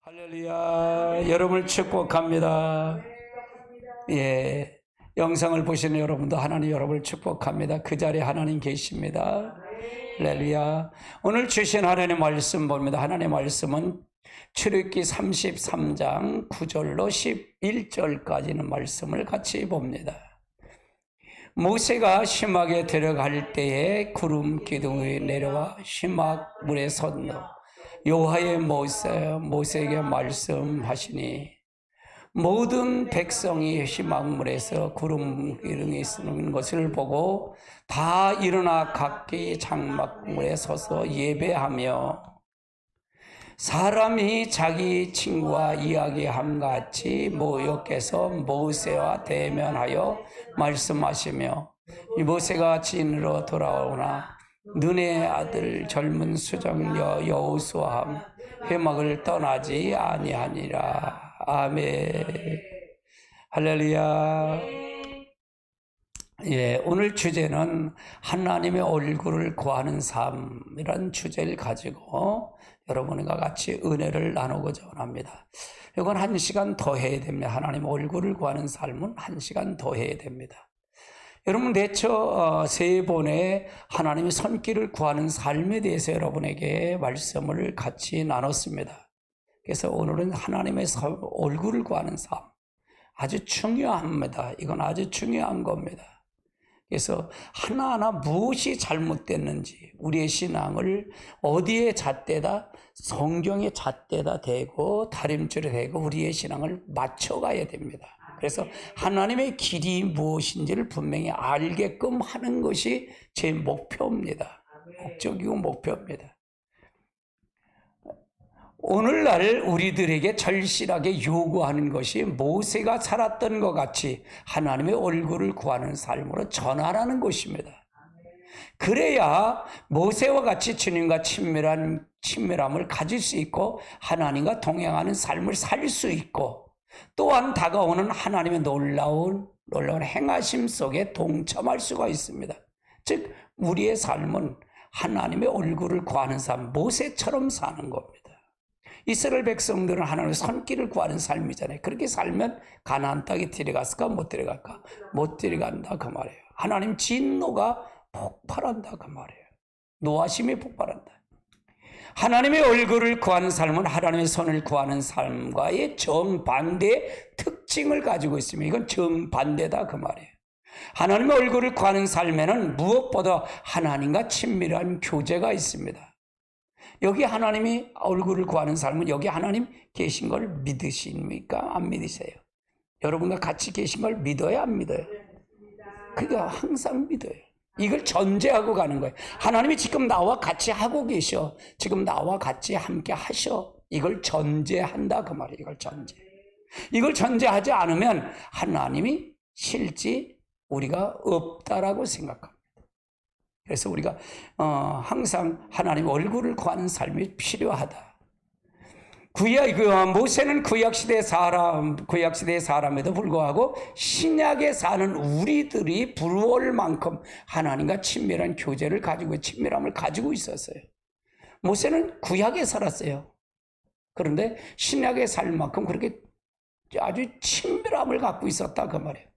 할렐루야. 여러분을 축복합니다. 예, 영상을 보시는 여러분도 하나님 여러분을 축복합니다. 그 자리에 하나님 계십니다. 할렐루야. 오늘 주신 하나님의 말씀 봅니다. 하나님의 말씀은 출애굽기 33장 9절로 11절까지는 말씀을 같이 봅니다. 모세가 시막에 들어갈 때에 구름 기둥이 내려와 시막 물에 섰노. 여호와의 모세에게 말씀하시니 모든 백성이 시막물에서 구름 기둥이 쓰는 것을 보고 다 일어나 각기 장막물에 서서 예배하며 사람이 자기 친구와 이야기함 같이 모여께서 모세와 대면하여 말씀하시며 이 모세가 진으로 돌아오나 눈의 아들 젊은 수정녀 여호수아함 회막을 떠나지 아니하니라. 아멘. 할렐루야. 예, 오늘 주제는 하나님의 얼굴을 구하는 삶이란 주제를 가지고 여러분과 같이 은혜를 나누고자 합니다. 이건 1시간 더 해야 됩니다. 하나님의 얼굴을 구하는 삶은 1시간 더 해야 됩니다. 여러분, 대처 3번의 하나님의 손길을 구하는 삶에 대해서 여러분에게 말씀을 같이 나눴습니다. 그래서 오늘은 하나님의 얼굴을 구하는 삶, 아주 중요합니다. 이건 아주 중요한 겁니다. 그래서 하나하나 무엇이 잘못됐는지 우리의 신앙을 어디에 잣대다, 성경의 잣대다 대고 다림줄에 대고 우리의 신앙을 맞춰가야 됩니다. 그래서 하나님의 길이 무엇인지를 분명히 알게끔 하는 것이 제 목표입니다. 목적이고 목표입니다. 오늘날 우리들에게 절실하게 요구하는 것이 모세가 살았던 것 같이 하나님의 얼굴을 구하는 삶으로 전환하는 것입니다. 그래야 모세와 같이 주님과 친밀함을 가질 수 있고 하나님과 동행하는 삶을 살 수 있고 또한 다가오는 하나님의 놀라운 행하심 속에 동참할 수가 있습니다. 즉 우리의 삶은 하나님의 얼굴을 구하는 삶, 모세처럼 사는 겁니다. 이스라엘 백성들은 하나님의 손길을 구하는 삶이잖아요. 그렇게 살면 가나안 땅에 들어갔을까 못 들어갈까? 못 들어간다 그 말이에요. 하나님 진노가 폭발한다 그 말이에요. 노하심이 폭발한다. 하나님의 얼굴을 구하는 삶은 하나님의 손을 구하는 삶과의 정반대의 특징을 가지고 있습니다. 이건 정반대다 그 말이에요. 하나님의 얼굴을 구하는 삶에는 무엇보다 하나님과 친밀한 교제가 있습니다. 여기 하나님이 얼굴을 구하는 삶은 여기 하나님 계신 걸 믿으십니까? 안 믿으세요? 여러분과 같이 계신 걸 믿어요? 안 믿어요? 그러니까 항상 믿어요. 이걸 전제하고 가는 거예요. 하나님이 지금 나와 같이 하고 계셔. 지금 나와 같이 함께 하셔. 이걸 전제한다 그 말이에요. 이걸 전제하지 않으면 하나님이 실제 우리가 없다라고 생각합니다. 그래서 우리가 항상 하나님 얼굴을 구하는 삶이 필요하다. 모세는 구약시대의 사람에도 불구하고 신약에 사는 우리들이 부러울 만큼 하나님과 친밀한 교제를 가지고 친밀함을 가지고 있었어요. 모세는 구약에 살았어요. 그런데 신약에 살 만큼 그렇게 아주 친밀함을 갖고 있었다 그 말이에요.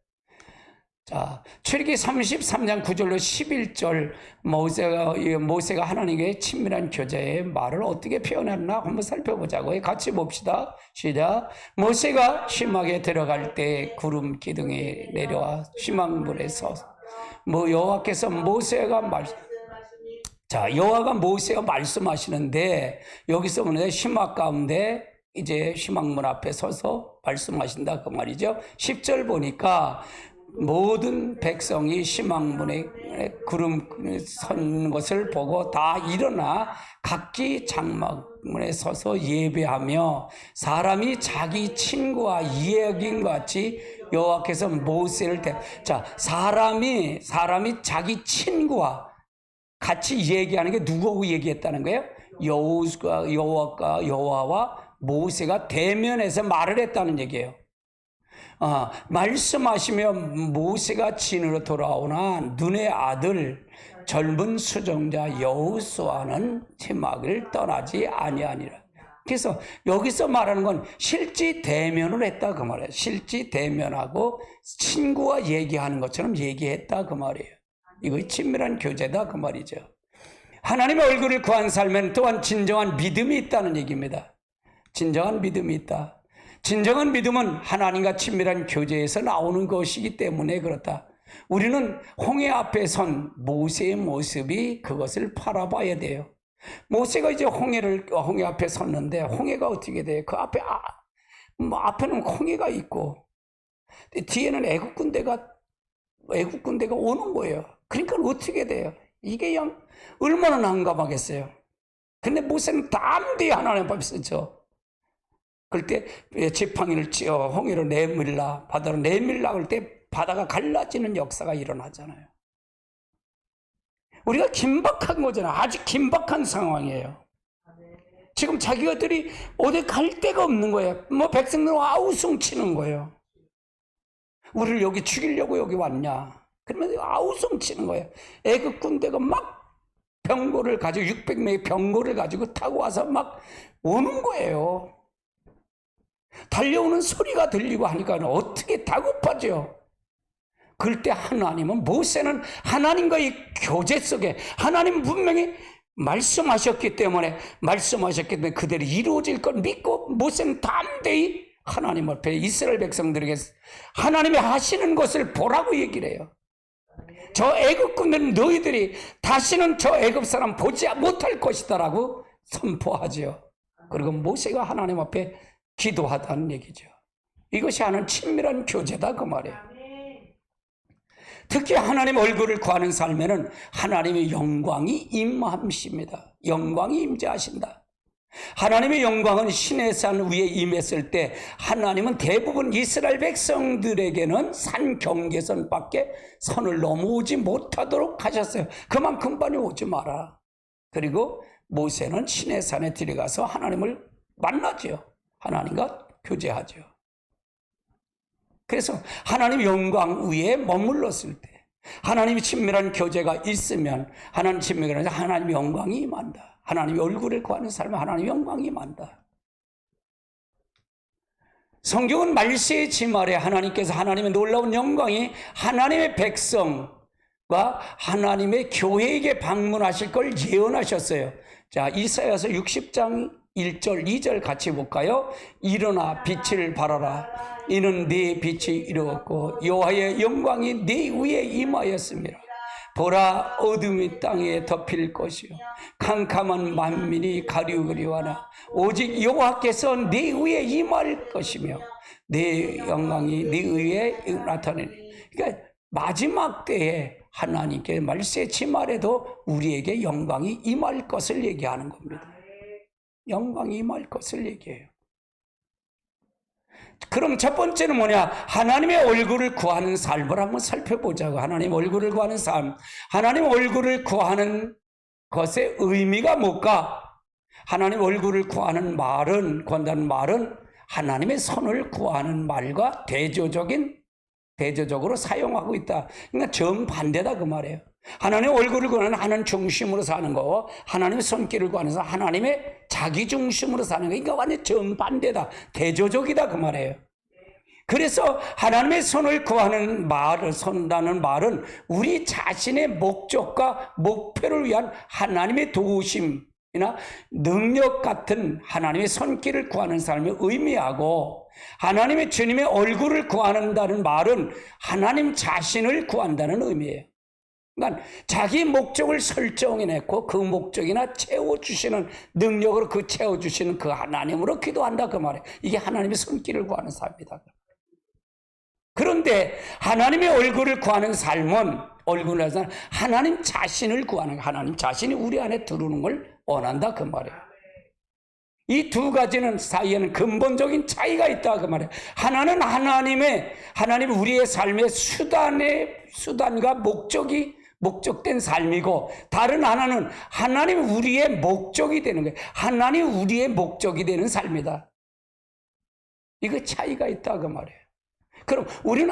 자, 출애굽기 33장 9절로 11절 모세가 하나님과의 친밀한 교제의 말을 어떻게 표현했나 한번 살펴보자고요. 같이 봅시다. 시작. 모세가 시막에 들어갈 때 구름 기둥이 내려와 시막물에 서서 여호와께서 여호와가 모세가 말씀하시는데 여기서 보면 시막 가운데 이제 시막문 앞에 서서 말씀하신다 그 말이죠. 10절 보니까 모든 백성이 시막문에 구름 선 것을 보고 다 일어나 각기 장막문에 서서 예배하며 사람이 자기 친구와 이야기인 같이 여호와께서 모세를 사람이 자기 친구와 같이 얘기하는 게 누구하고 얘기했다는 거예요? 여호와와 모세가 대면해서 말을 했다는 얘기예요. 말씀하시며 모세가 진으로 돌아오나 눈의 아들 젊은 수정자 여호수아는 회막을 떠나지 아니하니라. 그래서 여기서 말하는 건 실제 대면을 했다 그 말이에요. 실제 대면하고 친구와 얘기하는 것처럼 얘기했다 그 말이에요. 이거 친밀한 교제다 그 말이죠. 하나님의 얼굴을 구한 삶에는 또한 진정한 믿음이 있다는 얘기입니다. 진정한 믿음이 있다. 진정한 믿음은 하나님과 친밀한 교제에서 나오는 것이기 때문에 그렇다. 우리는 홍해 앞에 선 모세의 모습이 그것을 바라봐야 돼요. 모세가 이제 홍해 앞에 섰는데 홍해가 어떻게 돼요? 그 앞에 앞에는 홍해가 있고 뒤에는 애국 군대가 오는 거예요. 그러니까 어떻게 돼요? 이게 얼마나 난감하겠어요. 근데 모세는 담대히 하나님 앞에 서죠. 그럴 때 지팡이를 쥐어 홍해로 내밀라, 바다로 내밀라 그럴 때 바다가 갈라지는 역사가 일어나잖아요. 우리가 긴박한 거잖아요. 아주 긴박한 상황이에요. 지금 자기들이 어디 갈 데가 없는 거예요. 백성들은 아우성 치는 거예요. 우리를 여기 죽이려고 여기 왔냐. 그러면 아우성 치는 거예요. 애국 군대가 막 병거를 가지고 600명의 병거를 가지고 타고 와서 막 오는 거예요. 달려오는 소리가 들리고 하니까 어떻게 다급하죠. 그럴 때 하나님은 모세는 하나님과의 교제 속에 하나님 분명히 말씀하셨기 때문에 그대로 이루어질 걸 믿고 모세는 담대히 하나님 앞에 이스라엘 백성들에게 하나님이 하시는 것을 보라고 얘기를 해요. 저 애굽군은 너희들이 다시는 저 애굽 사람 보지 못할 것이다 라고 선포하죠. 그리고 모세가 하나님 앞에 기도하다는 얘기죠. 이것이 하나님 친밀한 교제다 그 말이에요. 특히 하나님 얼굴을 구하는 삶에는 하나님의 영광이 임하십니다. 영광이 임재하신다. 하나님의 영광은 시내산 위에 임했을 때 하나님은 대부분 이스라엘 백성들에게는 산 경계선 밖에 선을 넘어오지 못하도록 하셨어요. 그만큼 빨리 오지 마라. 그리고 모세는 시내산에 들어가서 하나님을 만나죠. 하나님과 교제하죠. 그래서 하나님의 영광 위에 머물렀을 때 하나님의 친밀한 교제가 있으면 하나님의 영광이 임한다. 하나님의 얼굴을 구하는 삶은 하나님의 영광이 임한다. 성경은 말세의 지말에 하나님께서 하나님의 놀라운 영광이 하나님의 백성과 하나님의 교회에게 방문하실 걸 예언하셨어요. 자, 이사야서 60장 1절, 2절 같이 볼까요? 일어나 빛을 발하라. 이는 네 빛이 이루었고 여호와의 영광이 네 위에 임하였습니다. 보라, 어둠이 땅에 덮일 것이요 캄캄한 만민이 가리우리와나 오직 여호와께서 네 위에 임할 것이며 네 영광이 네 위에 나타내니. 그러니까 마지막 때에 하나님께 말세 지말에도 우리에게 영광이 임할 것을 얘기하는 겁니다. 영광이 임할 것을 얘기해요. 그럼 첫 번째는 뭐냐? 하나님의 얼굴을 구하는 삶을 한번 살펴보자고. 하나님 얼굴을 구하는 삶. 하나님 얼굴을 구하는 것의 의미가 뭘까? 하나님 얼굴을 구한다는 말은 하나님의 선을 구하는 말과 대조적으로 사용하고 있다. 그러니까 정반대다 그 말이에요. 하나님 얼굴을 구하는 하나님 중심으로 사는 거, 하나님의 손길을 구하는 사 하나님의 자기 중심으로 사는 거, 그러니까 완전 정반대다. 대조적이다 그 말이에요. 그래서 하나님의 손을 구하는 선다는 말은 우리 자신의 목적과 목표를 위한 하나님의 도우심이나 능력 같은 하나님의 손길을 구하는 삶을 의미하고, 하나님의 주님의 얼굴을 구한다는 말은 하나님 자신을 구한다는 의미예요. 그러니까 자기 목적을 설정해냈고 그 목적이나 채워주시는 능력으로 채워주시는 그 하나님으로 기도한다 그 말이에요. 이게 하나님의 손길을 구하는 삶이다. 그런데 하나님의 얼굴을 구하는 삶은 하나님 자신을 구하는 거예요. 하나님 자신이 우리 안에 들어오는 걸 원한다 그 말이에요. 이 두 가지는 사이에는 근본적인 차이가 있다 그 말이에요. 하나는 하나님 우리의 삶의 수단과 목적된 삶이고, 다른 하나는 하나님 우리의 목적이 되는 거예요. 하나님 우리의 목적이 되는 삶이다. 이거 차이가 있다 그 말이에요. 그럼 우리는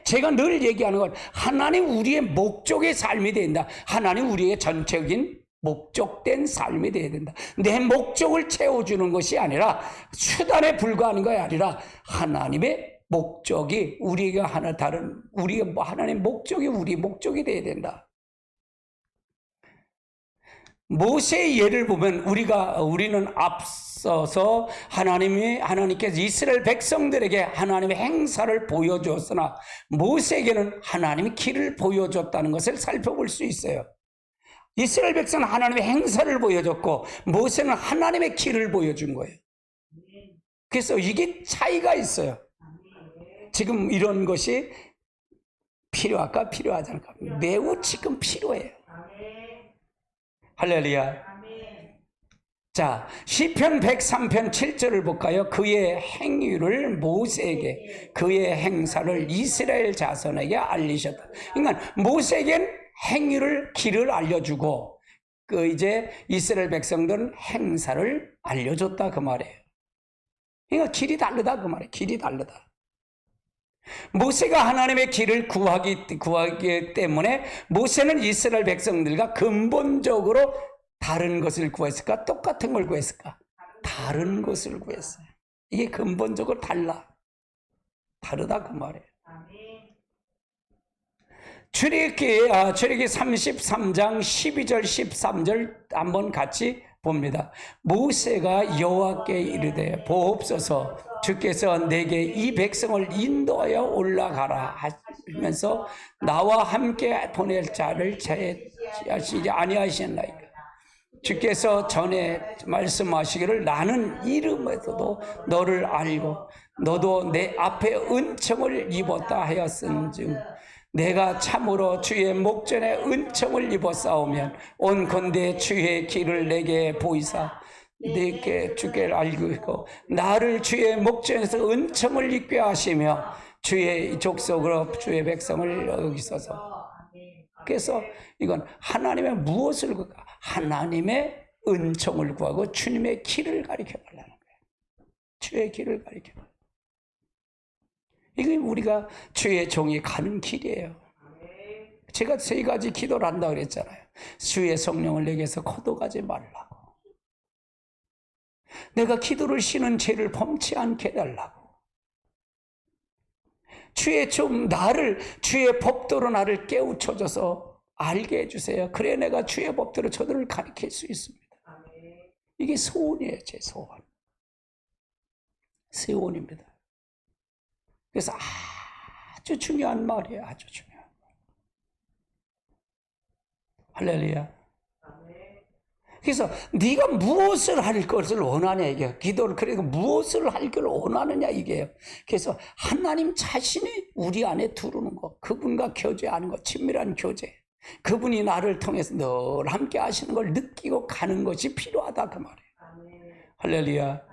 제가 늘 얘기하는 건 하나님 우리의 목적의 삶이 된다. 하나님 우리의 전적인 목적된 삶이 되어야 된다. 내 목적을 채워주는 것이 아니라 수단에 불과한 것이 아니라 하나님의 목적이 우리가 하나님의 목적이 우리 목적이 되어야 된다. 모세의 예를 보면 우리는 앞서서 하나님께서 이스라엘 백성들에게 하나님의 행사를 보여주었으나 모세에게는 하나님의 길을 보여줬다는 것을 살펴볼 수 있어요. 이스라엘 백성은 하나님의 행사를 보여줬고 모세는 하나님의 길을 보여준 거예요. 그래서 이게 차이가 있어요. 지금 이런 것이 필요할까 필요하지 않을까? 매우 지금 필요해요. 할렐루야. 자, 시편 103편 7절을 볼까요? 그의 행위를 모세에게, 그의 행사를 이스라엘 자손에게 알리셨다. 그러니까 모세에겐 행위를, 길을 알려주고 이제 이스라엘 백성들은 행사를 알려줬다 그 말이에요. 그러니까 길이 다르다 그 말이에요. 길이 다르다. 모세가 하나님의 길을 구하기 때문에 모세는 이스라엘 백성들과 근본적으로 다른 것을 구했을까? 똑같은 걸 구했을까? 다른 것을 구했어요. 이게 근본적으로 다르다 그 말이에요. 출애굽기 33장 12절 13절 한번 같이 봅니다. 모세가 여호와께 이르되 보옵소서 주께서 내게 이 백성을 인도하여 올라가라 하면서 나와 함께 보낼 자를 제하시지 아니하셨나이까. 주께서 전에 말씀하시기를 나는 이름에서도 너를 알고 너도 내 앞에 은총을 입었다 하였은즉 내가 참으로 주의 목전에 은총을 입었사오면 온컨대 주의 길을 내게 보이사 내게 주께 알고 있고 나를 주의 목전에서 은총을 입게 하시며 주의 족속으로 주의 백성을 여기소서. 그래서 이건 하나님의 무엇을 구할까? 하나님의 은총을 구하고 주님의 길을 가리켜 달라는 거예요. 주의 길을 가리켜 달라는 거예요. 이게 우리가 주의 종이 가는 길이에요. 제가 3가지 기도를 한다 그랬잖아요. 주의 성령을 내게서 거둬가지 말라고. 내가 기도를 쉬는 죄를 범치 않게 해달라고. 주의 법도로 나를 깨우쳐줘서 알게 해주세요. 그래 내가 주의 법대로 저들을 가르칠 수 있습니다. 이게 소원이에요. 제 소원입니다. 그래서 아주 중요한 말이에요. 아주 중요한 말. 할렐루야. 그래서 네가 무엇을 할 것을 원하냐 이게 기도를 그래도 무엇을 할 걸 원하느냐 이게요. 그래서 하나님 자신이 우리 안에 들어오는 거, 그분과 교제하는 거, 친밀한 교제, 그분이 나를 통해서 늘 함께 하시는 걸 느끼고 가는 것이 필요하다 그 말이에요. 할렐루야.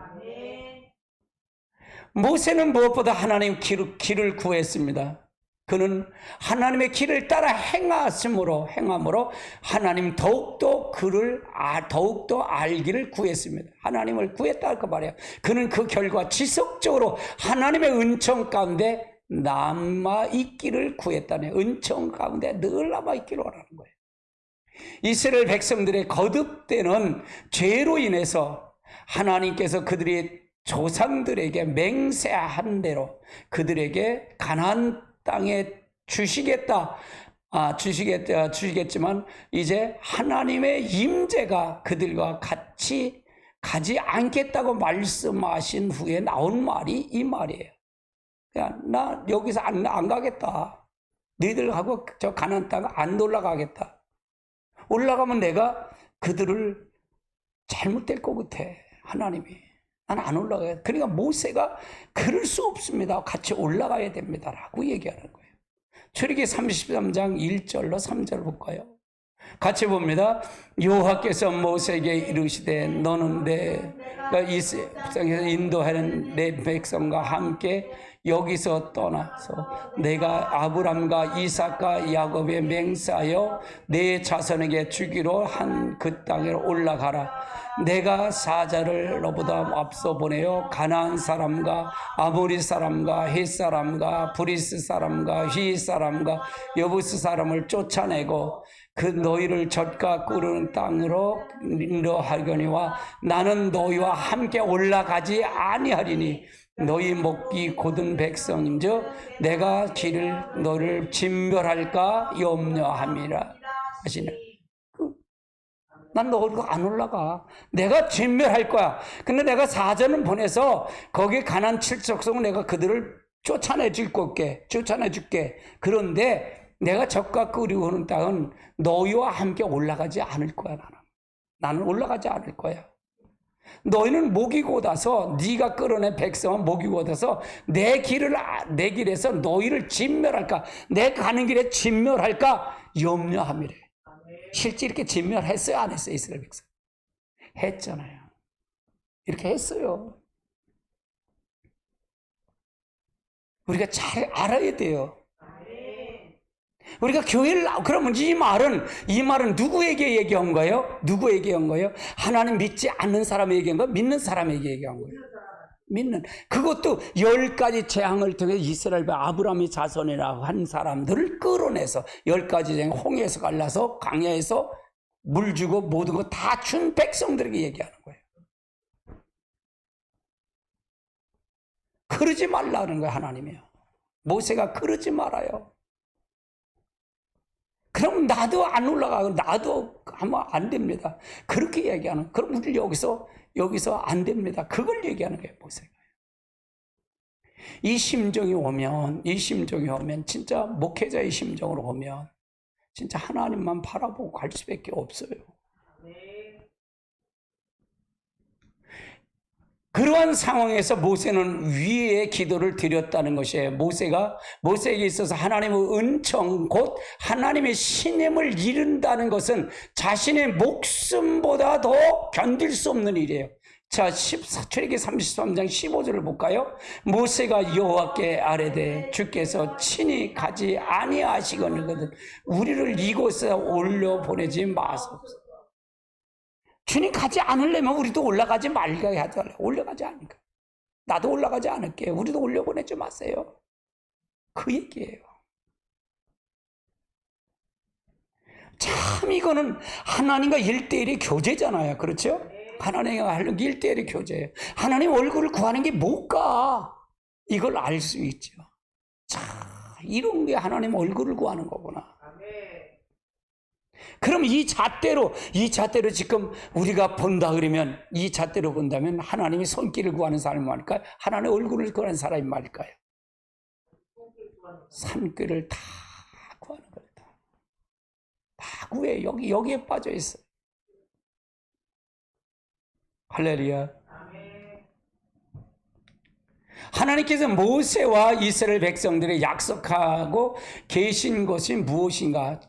모세는 무엇보다 하나님 길을 구했습니다. 그는 하나님의 길을 따라 행함으로 하나님 더욱더 알기를 구했습니다. 하나님을 구했다 그 말이에요. 그는 그 결과 지속적으로 하나님의 은총 가운데 남아있기를 구했다네. 은총 가운데 늘 남아있기를 원하는 거예요. 이스라엘 백성들의 거듭되는 죄로 인해서 하나님께서 그들이 조상들에게 맹세한 대로 그들에게 가나안 땅에 주시겠지만 이제 하나님의 임재가 그들과 같이 가지 않겠다고 말씀하신 후에 나온 말이 이 말이에요. 나 여기서 안 가겠다. 너희들하고 저 가나안 땅 안 올라가겠다. 올라가면 내가 그들을 잘못될 것 같아. 하나님이. 난 안 올라가요. 그러니까 모세가 그럴 수 없습니다. 같이 올라가야 됩니다. 라고 얘기하는 거예요. 출애굽기 33장 1절로 3절 볼까요? 같이 봅니다. 여호와께서 모세에게 이르시되 너는 내가 이 백성에서 인도하는 내 백성과 함께 여기서 떠나서 내가 아브람과 이삭과 야곱에 맹세하여 내 자손에게 주기로 한 그 땅에 올라가라. 내가 사자를 너보다 앞서 보내어 가나안 사람과 아모리 사람과 헷 사람과 브리스 사람과 휘 사람과 여부스 사람을 쫓아내고 그 너희를 젖과 꿀은 땅으로 인도하려니와 나는 너희와 함께 올라가지 아니하리니 너희 목이 곧은 백성인즉 내가 길을 너를 진멸할까 염려함이라 하시네. 난 너희가 안 올라가. 내가 진멸할 거야. 근데 내가 사전을 보내서 거기 가나안 7족속은 내가 그들을 쫓아내 줄게. 그런데 내가 젖과 꿀이 흐르는 땅은 너희와 함께 올라가지 않을 거야. 나는 올라가지 않을 거야. 너희는 목이 곧아서 네가 끌어낸 백성은 목이 곧아서 내 길에서 너희를 진멸할까? 내 가는 길에 진멸할까? 염려함이래. 실제 이렇게 진멸했어요? 안 했어요? 이스라엘 백성 했잖아요. 이렇게 했어요. 우리가 잘 알아야 돼요. 우리가 교회를 그러면 이 말은 누구에게 얘기한 거예요? 누구에게 한 거예요? 하나님 믿지 않는 사람에게 얘기한 거예요? 믿는 사람에게 얘기한 거예요? 믿는. 그것도 10가지 재앙을 통해 이스라엘 아브라함의 자손이라고 한 사람들을 끌어내서 10가지 재앙, 홍해에서 갈라서 강야에서 물 주고 모든 거 다 준 백성들에게 얘기하는 거예요. 그러지 말라는 거예요. 하나님이요. 모세가 그러지 말아요. 그럼 나도 안 올라가고 나도 하면 안 됩니다. 그렇게 얘기하는. 그럼 우리 여기서 안 됩니다. 그걸 얘기하는 거예요. 모세가. 이 심정이 오면 진짜 목회자의 심정으로 오면 진짜 하나님만 바라보고 갈 수밖에 없어요. 그러한 상황에서 모세는 위에 기도를 드렸다는 것이에요. 모세에게 있어서 하나님의 은총, 곧 하나님의 신임을 잃는다는 것은 자신의 목숨보다 더 견딜 수 없는 일이에요. 자, 출애굽기 33장 15절을 볼까요? 모세가 여호와께 아뢰되 주께서 친히 가지 아니하시거든 우리를 이곳에 올려 보내지 마소서. 주님 가지 않으려면 우리도 올라가지 말게 하잖아요. 올라가지 않으니까. 나도 올라가지 않을게요. 우리도 올려보내지 마세요. 그 얘기예요. 참 이거는 하나님과 1대1의 교제잖아요. 그렇죠? 하나님과 하는 게 1대1의 교제예요. 하나님 얼굴을 구하는 게 뭘까? 이걸 알 수 있죠. 자, 이런 게 하나님 얼굴을 구하는 거구나. 그럼 이 잣대로 지금 우리가 본다 그러면 이 잣대로 본다면 하나님이 손길을 구하는 사람이 말일까요? 하나님의 얼굴을 구하는 사람이 말일까요? 산길을 다 구하는 거예요. 다 구해. 여기에 빠져 있어요. 할렐루야. 하나님께서 모세와 이스라엘 백성들의 약속하고 계신 것이 무엇인가?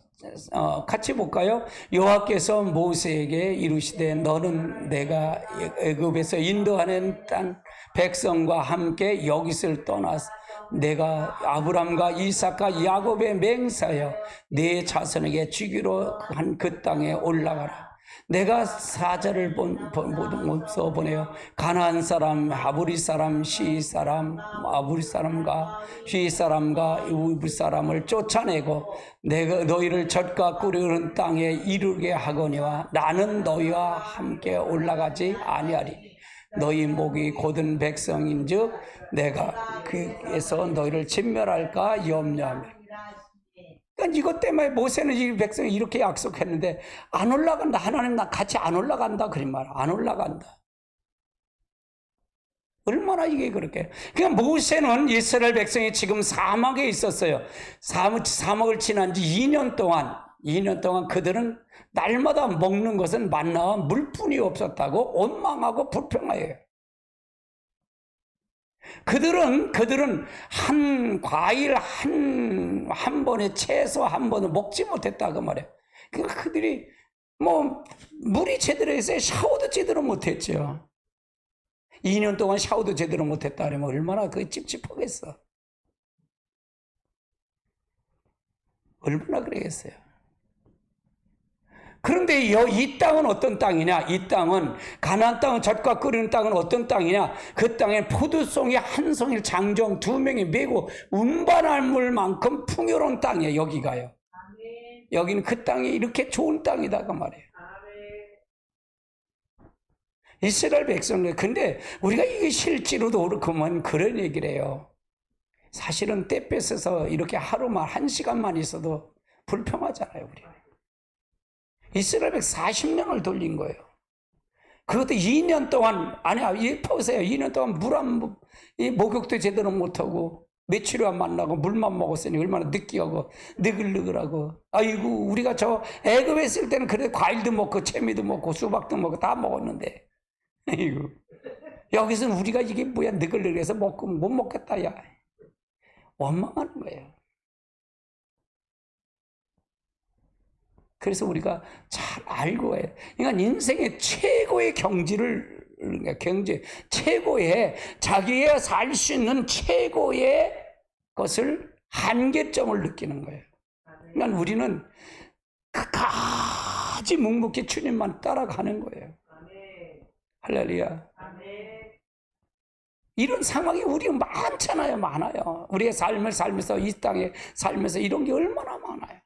같이 볼까요? 여호와께서 모세에게 이르시되 너는 내가 애굽에서 인도하는 땅 백성과 함께 여기서 떠나서 내가 아브람과 이삭과 야곱에 맹세하여 네 자손에게 주기로 한 그 땅에 올라가라. 내가 사자를 모두 보내어 가나안 사람, 아브리 사람, 시 사람, 아브리 사람과 휘 사람과 우브 사람을 쫓아내고 내가 너희를 젖과 꿀이 흐르는 땅에 이르게 하거니와 나는 너희와 함께 올라가지 아니하리니 너희 목이 곧은 백성인즉 내가 그에서 너희를 진멸할까 염려하며. 그러니까 이것 때문에 모세는 이 백성이 이렇게 약속했는데 안 올라간다. 하나님 나 같이 안 올라간다. 그런 말. 안 올라간다. 얼마나 이게 그렇게. 그러니까 모세는 이스라엘 백성이 지금 사막에 있었어요. 사막을 지난 지 2년 동안 그들은 날마다 먹는 것은 만나와 물뿐이 없었다고 원망하고 불평해요. 그들은 한 과일 한 번에 채소 한 번을 먹지 못했다고 말해요. 그러니까 그들이 물이 제대로 했어요. 샤워도 제대로 못했죠. 2년 동안 샤워도 제대로 못했다 그러면 얼마나 그 찝찝하겠어. 얼마나 그러겠어요. 그런데 이 땅은 어떤 땅이냐? 이 땅은 가나안 땅은 젖과 끓이는 땅은 어떤 땅이냐? 그 땅에 포도송이 한 송이를 장정 2명이 메고 운반할 물만큼 풍요로운 땅이에요. 여기가요. 여기는 그 땅이 이렇게 좋은 땅이다 그 말이에요. 이스라엘 백성들. 근데 우리가 이게 실제로도 그렇구만 그런 얘기를 해요. 사실은 때 뺏어서 이렇게 하루만 1시간만 있어도 불평하잖아요. 우리 이스라엘 백 40년을 돌린 거예요. 그것도 2년 동안, 아니야, 보세요. 2년 동안 목욕도 제대로 못하고, 며칠 안 만나고, 물만 먹었으니 얼마나 느끼하고, 느글느글하고. 아이고, 우리가 저 애굽에 있을 때는 그래, 과일도 먹고, 채미도 먹고, 수박도 먹고, 다 먹었는데. 아이고. 여기서는 우리가 이게 뭐야, 느글느글해서 먹고, 못 먹겠다, 야. 원망하는 거예요. 그래서 우리가 잘 알고 해요. 그러니까 인생의 최고의 최고의 자기가 살 수 있는 최고의 것을 한계점을 느끼는 거예요. 그러니까 우리는 끝까지 묵묵히 주님만 따라가는 거예요. 할렐루야. 이런 상황이 우리가 많잖아요. 많아요. 우리의 삶을 살면서 이 땅에 살면서 이런 게 얼마나 많아요.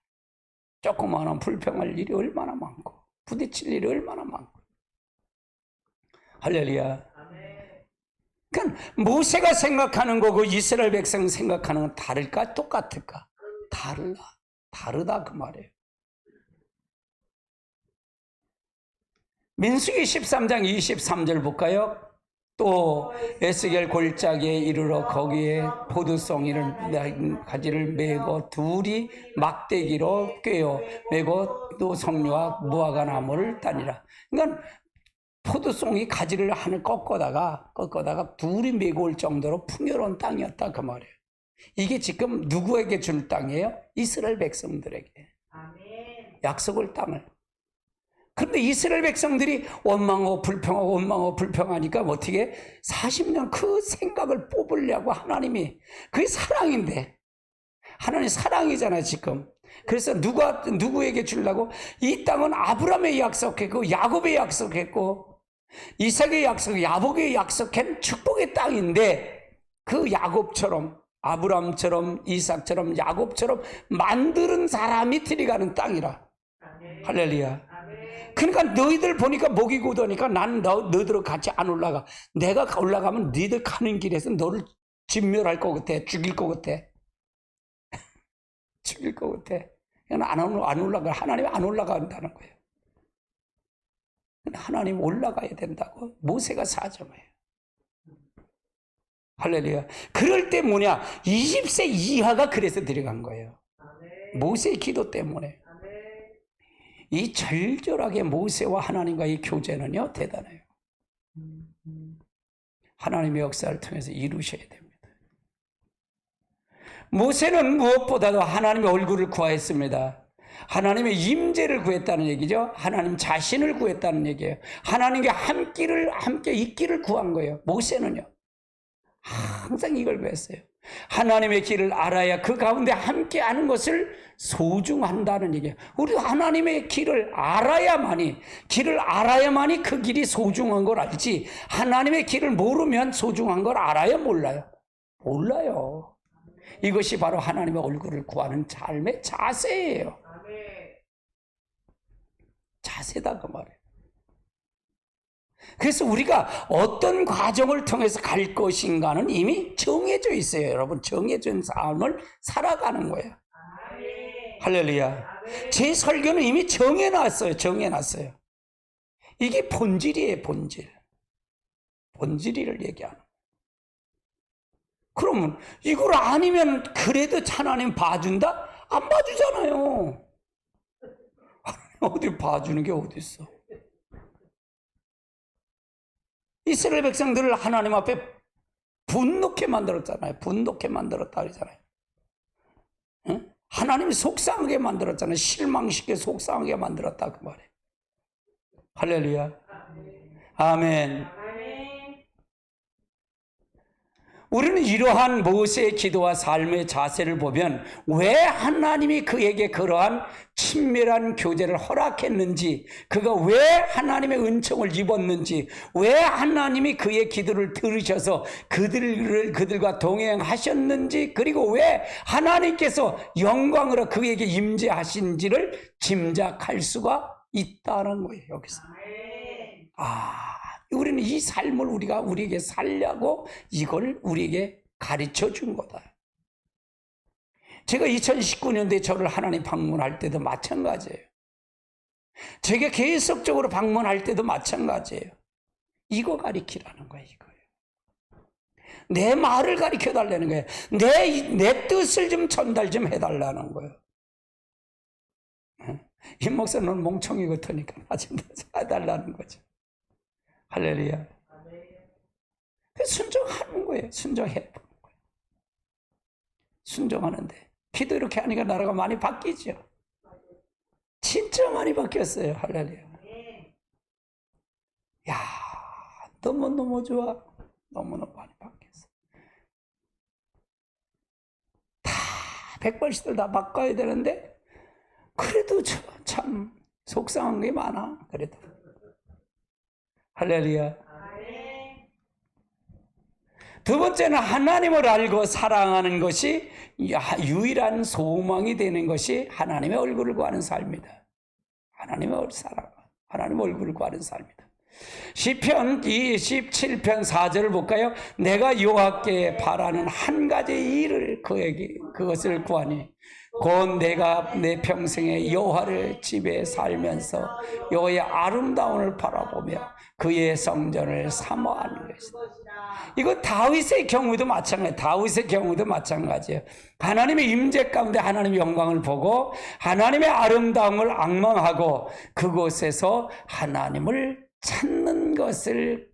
조그마한 불평할 일이 얼마나 많고 부딪힐 일이 얼마나 많고. 할렐루야. 그러니까 모세가 생각하는 거고 이스라엘 백성 생각하는 건 다를까 똑같을까? 다르다 그 말이에요. 민수기 13장 23절 볼까요? 또 에스겔 골짜기에 이르러 거기에 포도송이를 가지를 메고 둘이 막대기로 꿰어 메고 또 석류와 무화과 나무를 따니라. 그러니까 포도송이 가지를 하늘 꺾어다가 둘이 메고 올 정도로 풍요로운 땅이었다 그 말이에요. 이게 지금 누구에게 줄 땅이에요? 이스라엘 백성들에게. 약속을 땅을. 그런데 이스라엘 백성들이 원망하고 불평하니까 어떻게 40년 그 생각을 뽑으려고 하나님이, 그게 사랑인데, 하나님 사랑이잖아요 지금. 그래서 누구에게 주려고? 이 땅은 아브라함에 약속했고 야곱에 약속했고 이삭에 약속, 야복에 약속한 축복의 땅인데, 그 야곱처럼 아브라함처럼 이삭처럼 야곱처럼 만드는 사람이 들어가는 땅이라. 할렐루야. 그러니까 너희들 보니까 목이 굳으니까 난 너희들 같이 안 올라가. 내가 올라가면 너희들 가는 길에서 너를 진멸할 것 같아. 죽일 것 같아. 죽일 것 같아. 안 올라가. 하나님 안 올라간다는 거예요. 하나님 올라가야 된다고 모세가 사정해요. 할렐루야. 그럴 때 뭐냐? 20세 이하가 그래서 들어간 거예요. 모세의 기도 때문에. 이 절절하게 모세와 하나님과의 교제는요 대단해요. 하나님의 역사를 통해서 이루셔야 됩니다. 모세는 무엇보다도 하나님의 얼굴을 구하였습니다. 하나님의 임재를 구했다는 얘기죠. 하나님 자신을 구했다는 얘기예요. 하나님과 함께 있기를 구한 거예요. 모세는요 항상 이걸 구했어요. 하나님의 길을 알아야 그 가운데 함께 하는 것을 소중한다는 얘기예요. 우리 하나님의 길을 알아야만이 그 길이 소중한 걸 알지, 하나님의 길을 모르면 소중한 걸 알아요 몰라요? 몰라요. 이것이 바로 하나님의 얼굴을 구하는 삶의 자세예요. 자세다 그 말이에요. 그래서 우리가 어떤 과정을 통해서 갈 것인가는 이미 정해져 있어요. 여러분, 정해진 삶을 살아가는 거예요. 할렐루야. 제 설교는 이미 정해놨어요. 이게 본질이에요. 본질이를 얘기하는. 그러면 이걸 아니면 그래도 하나님 봐준다? 안 봐주잖아요. 어디 봐주는 게 어디 있어? 이스라엘 백성들을 하나님 앞에 분노케 만들었잖아요. 분노케 만들었다 그러잖아요. 응? 하나님이 속상하게 만들었잖아요. 실망시켜 속상하게 만들었다 그 말이에요. 할렐루야. 아멘. 우리는 이러한 모세의 기도와 삶의 자세를 보면 왜 하나님이 그에게 그러한 친밀한 교제를 허락했는지, 그가 왜 하나님의 은총을 입었는지, 왜 하나님이 그의 기도를 들으셔서 그들과 동행하셨는지, 그리고 왜 하나님께서 영광으로 그에게 임재하신지를 짐작할 수가 있다는 거예요. 여기서 우리는 이 삶을 우리에게 살려고 이걸 우리에게 가르쳐 준 거다. 제가 2019년도에 저를 하나님 방문할 때도 마찬가지예요. 제가 계속적으로 방문할 때도 마찬가지예요. 이거 가르치라는 거예요. 이거예요. 내 말을 가르쳐 달라는 거예요. 내 뜻을 좀 전달 좀 해달라는 거예요. 이 목사는 멍청이 같으니까 좀 해달라는 거죠. 할렐루야. 순종하는 거예요. 순종해 보는 거예요. 순종하는데 기도 이렇게 하니까 나라가 많이 바뀌죠. 진짜 많이 바뀌었어요. 할렐루야. 야, 너무너무 좋아. 너무너무 많이 바뀌었어. 다 100번씩들 다 바꿔야 되는데 그래도 참 속상한 게 많아. 그래도 할렐루야. 두 번째는 하나님을 알고 사랑하는 것이 유일한 소망이 되는 것이 하나님의 얼굴을 구하는 삶이다. 하나님의 얼굴을 구하는 삶이다. 시편 27편 4절을 볼까요? 내가 여호와께 바라는 한 가지 일을 그것을 구하니 곧 내가 내 평생에 여호와를 집에 살면서 여호와의 아름다움을 바라보며 그의 성전을 사모하는 것이다. 이거 다윗의 경우도 마찬가지예요. 하나님의 임재 가운데 하나님의 영광을 보고 하나님의 아름다움을 앙망하고 그곳에서 하나님을 찾는 것이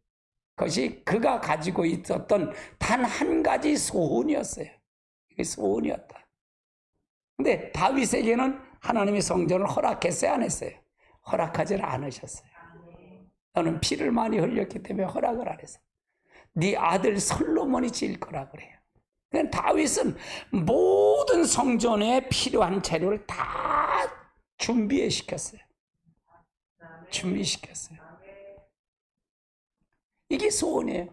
그가 가지고 있었던 단 한 가지 소원이었어요. 이게 소원이었다. 근데 다윗에게는 하나님의 성전을 허락했어요, 안 했어요? 허락하지는 않으셨어요. 너는 피를 많이 흘렸기 때문에 허락을 안 했어요. 네 아들 솔로몬이 지을 거라 그래요. 그러니까 다윗은 모든 성전에 필요한 재료를 다 준비시켰어요. 이게 소원이에요.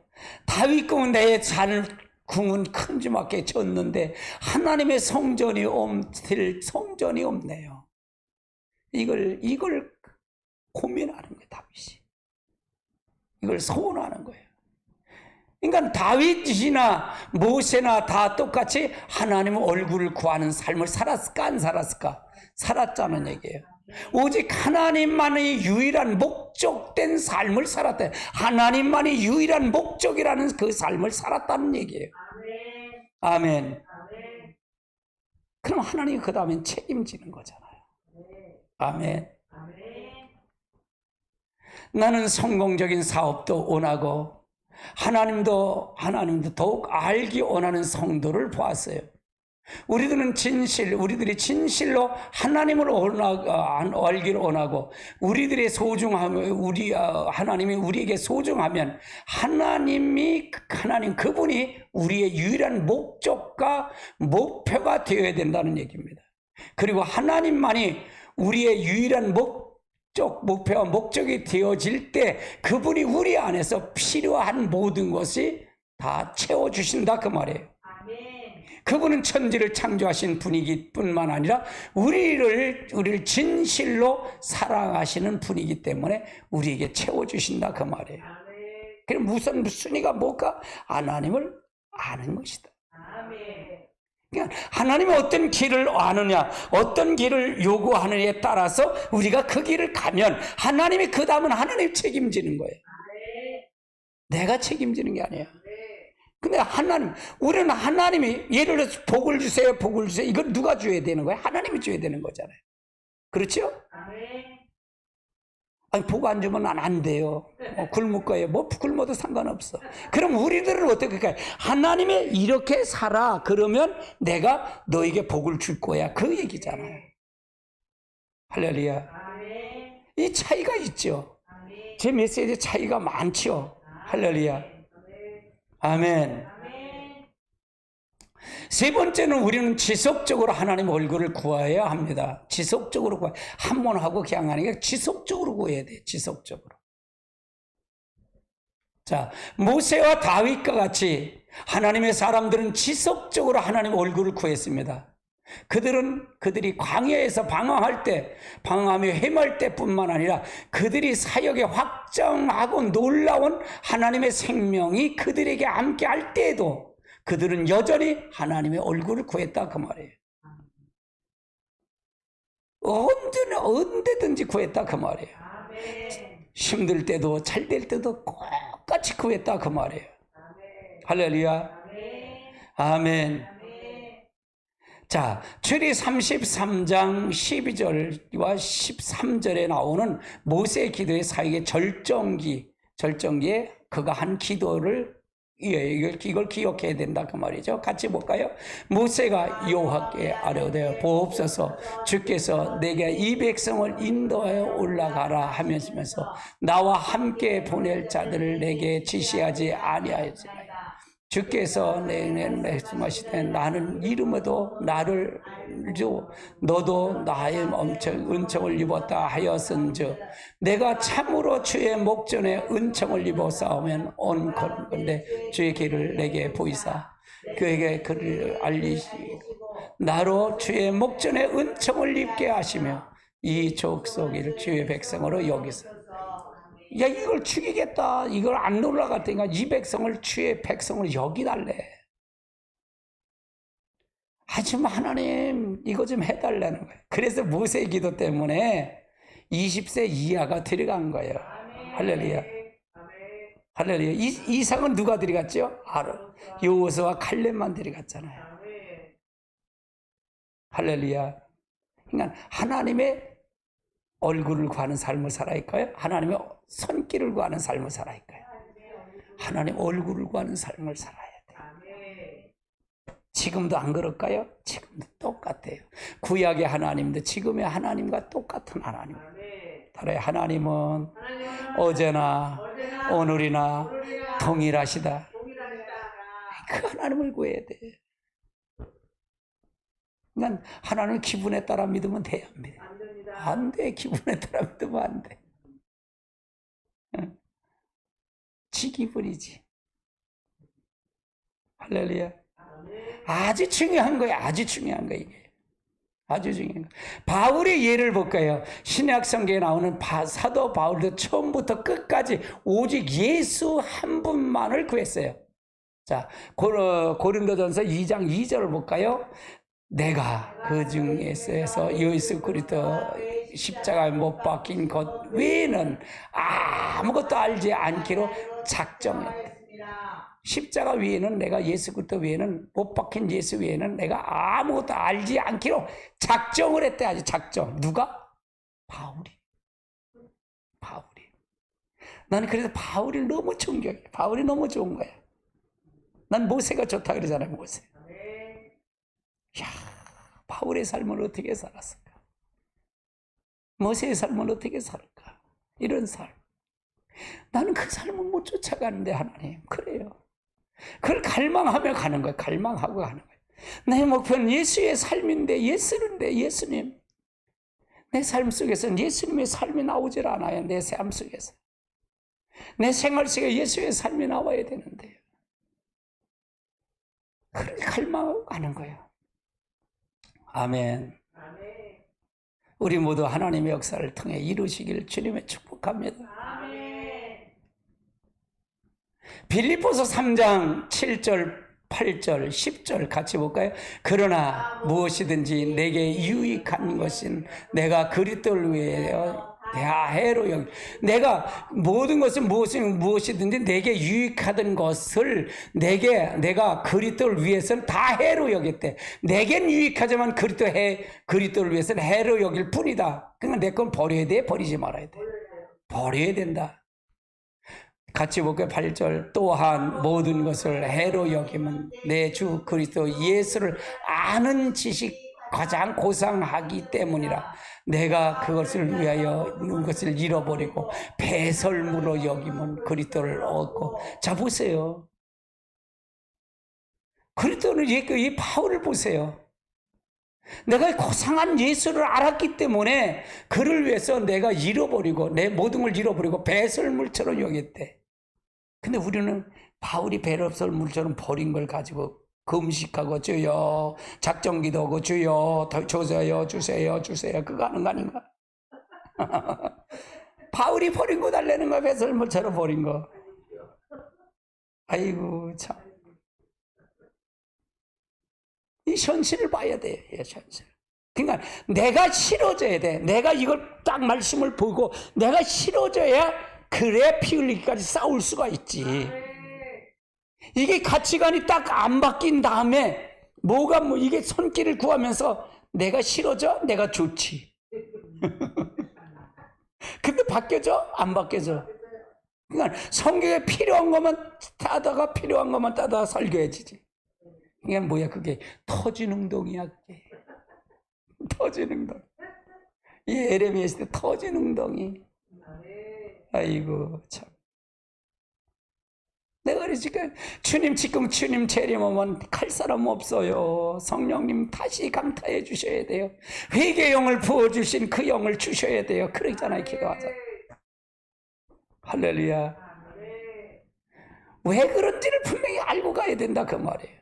다윗 궁은 내 궁은 큰 주밖에 졌는데 하나님의 성전이 없네요. 이걸 고민하는 거예요, 다윗이. 이걸 소원하는 거예요. 그러니까 다윗이나 모세나 다 똑같이 하나님의 얼굴을 구하는 삶을 살았을까 안 살았을까? 살았다는 얘기예요. 오직 하나님만의 유일한 목적된 삶을 살았다. 하나님만의 유일한 목적이라는 그 삶을 살았다는 얘기예요. 아멘. 그럼 하나님이 그 다음엔 책임지는 거잖아요. 아멘. 나는 성공적인 사업도 원하고 하나님도 더욱 알기 원하는 성도를 보았어요. 우리들이 진실로 하나님을 알기를 원하고 우리들의 하나님이 우리에게 소중하면 하나님 그분이 우리의 유일한 목적과 목표가 되어야 된다는 얘기입니다. 그리고 하나님만이 우리의 유일한 목표와 목적이 되어질 때 그분이 우리 안에서 필요한 모든 것이 다 채워주신다 그 말이에요. 그분은 천지를 창조하신 분이기 뿐만 아니라 우리를 진실로 사랑하시는 분이기 때문에 우리에게 채워주신다 그 말이에요. 그럼 무슨 순위가 뭘까? 하나님을 아는 것이다. 그러니까 하나님이 어떤 길을 아느냐, 어떤 길을 요구하느냐에 따라서 우리가 그 길을 가면 하나님이 그 다음은 하나님이 책임지는 거예요. 내가 책임지는 게 아니에요. 근데 우리는 하나님이 예를 들어서 복을 주세요. 이걸 누가 줘야 되는 거예요? 하나님이 줘야 되는 거잖아요. 그렇죠? 아니, 복 안 주면 안 돼요. 굶을 거예요. 굶어도 상관없어. 그럼 우리들은 어떻게 할까요? 하나님이 이렇게 살아. 그러면 내가 너에게 복을 줄 거야. 그 얘기잖아요. 할렐루야. 이 차이가 있죠. 제 메시지 차이가 많죠. 할렐루야. 아멘. 세 번째는 우리는 지속적으로 하나님 얼굴을 구해야 합니다. 지속적으로 구해. 한 번 하고 그냥 하는 게 지속적으로 구해야 돼. 지속적으로. 자, 모세와 다윗과 같이 하나님의 사람들은 지속적으로 하나님 얼굴을 구했습니다. 그들이 광야에서 방황할 때, 방황하며 헤맬 때뿐만 아니라 그들이 사역에 확정하고 놀라운 하나님의 생명이 그들에게 함께 할 때에도 그들은 여전히 하나님의 얼굴을 구했다 그 말이에요. 언제든지 구했다 그 말이에요. 힘들 때도 잘 될 때도 똑같이 구했다 그 말이에요. 할렐루야. 아멘. 자, 출애굽기 33장 12절과 13절에 나오는 모세의 기도의 사역의 절정기에 그가 한 기도를 이걸 기억해야 된다 그 말이죠. 같이 볼까요? 모세가 여호와께 아뢰되 보옵소서, 주께서 내게 이 백성을 인도하여 올라가라 하면서 나와 함께 보낼 자들을 내게 지시하지 아니하였으나 주께서 내게 말씀하시되 나는 이름에도 나를 주 너도 나의 은총을 입었다 하였은즉 내가 참으로 주의 목전에 은총을 입어 싸우면 온 건데 주의 길을 내게 보이사 그에게 그를 알리시고 나로 주의 목전에 은총을 입게 하시며 이 족속을 주의 백성으로 여기서 야, 이걸 죽이겠다. 이걸 안 올라갔다니까 이 백성을 주의 백성으로 여기달래. 하지만 하나님 이거 좀 해달라는 거예요. 그래서 모세의 기도 때문에 20세 이하가 들어간 거예요. 할렐루야. 할렐루야. 이상은 누가 들어갔죠? 여호수아와 칼렙만 들어갔잖아요. 할렐루야. 그러니까 하나님의 얼굴을 구하는 삶을 살아있까요? 하나님의 손길을 구하는 삶을 살아있까요? 하나님 얼굴을 구하는 삶을 살아야 돼요. 지금도 안 그럴까요? 지금도 똑같아요. 구약의 하나님도 지금의 하나님과 똑같은 하나님. 따라요. 하나님은 어제나 오늘이나 동일하시다. 그 하나님을 구해야 돼. 난 하나님의 기분에 따라 믿으면 돼야 합니다. 안 돼. 기분에 따라 믿으면 안 돼. 지 기분이지. 할렐루야. 아주 중요한 거야. 아주 중요한 거야. 이게. 아주 중요한 거. 바울의 예를 볼까요? 신약 성경에 나오는 사도 바울도 처음부터 끝까지 오직 예수 한 분만을 구했어요. 자, 고린도전서 2장 2절을 볼까요? 내가 그 중에서 예수 그리스도 십자가에 못 박힌 것 외에는 아무것도 알지 않기로 작정했다. 십자가 외에는 내가 예수 그리스도 외에는 못 박힌 예수 외에는 내가 아무것도 알지 않기로 작정을 했대. 아주 작정. 누가? 바울이. 나는 그래서 바울이 너무 존경해. 바울이 너무 좋은 거야. 난 모세가 좋다 그러잖아요. 모세. 야, 바울의 삶은 어떻게 살았을까? 모세의 삶은 어떻게 살을까? 이런 삶. 나는 그 삶을 못 쫓아가는데 하나님 그래요. 그걸 갈망하며 가는 거예요. 갈망하고 가는 거예요. 내 목표는 예수의 삶인데 예수님. 내 삶 속에서는 예수님의 삶이 나오질 않아요. 내 삶 속에서. 내 생활 속에 예수의 삶이 나와야 되는데요. 그걸 갈망하고 가는 거예요. 아멘. 우리 모두 하나님의 역사를 통해 이루시기를 주님의 축복합니다. 아멘. 빌립보서 3장 7절, 8절, 10절 같이 볼까요? 그러나 무엇이든지 내게 유익한 것은 내가 그리스도를 위하여 대하해로 여기. 내가 모든 것은 무엇이든지 내게 유익하던 것을 내가 그리스도를 위해서는 다 해로 여겼대. 내겐 유익하지만 그리스도를 위해서는 해로 여길 뿐이다. 그러니까 내 건 버려야 돼, 버리지 말아야 돼. 버려야 된다. 같이 볼까요? 8절. 또한 모든 것을 해로 여기면 내 주 그리스도 예수를 아는 지식 가장 고상하기 때문이라. 내가 그것을 위하여 그것을 잃어버리고 배설물로 여기면 그리스도를 얻고. 자 보세요. 그랬더니 이 바울을 보세요. 내가 고상한 예수를 알았기 때문에 그를 위해서 내가 잃어버리고 내 모든 걸 잃어버리고 배설물처럼 여겼대. 근데 우리는 바울이 배설물처럼 버린 걸 가지고 금식하고 주여, 작정기도 하고 주여, 주세요, 주세요, 주세요. 그거 하는 거 아닌가? 바울이 버린 거 달래는 거야. 배설물처럼 버린 거. 아이고 참. 이 현실을 봐야 돼. 이 현실. 그러니까 내가 싫어져야 돼. 내가 이걸 딱 말씀을 보고 내가 싫어져야 그래 피 흘리기까지 싸울 수가 있지. 이게 가치관이 딱 안 바뀐 다음에 뭐가 이게 손길을 구하면서 내가 싫어져? 내가 좋지. 근데 바뀌어져? 안 바뀌어져. 그러니까 성경에 필요한 것만 따다가 필요한 것만 따다가 설교해지지. 이게 뭐야? 그게 터진웅동이야. 그게 터진웅동. 이 에레미야 있을 때 터진웅동이. 아이고 참. 내가 지금 주님 재림하면 갈 사람 없어요. 성령님 다시 강타해 주셔야 돼요. 회개 영을 부어주신 그 영을 주셔야 돼요. 그러잖아요. 기도하자. 할렐루야. 왜 그런지를 분명히 알고 가야 된다 그 말이에요.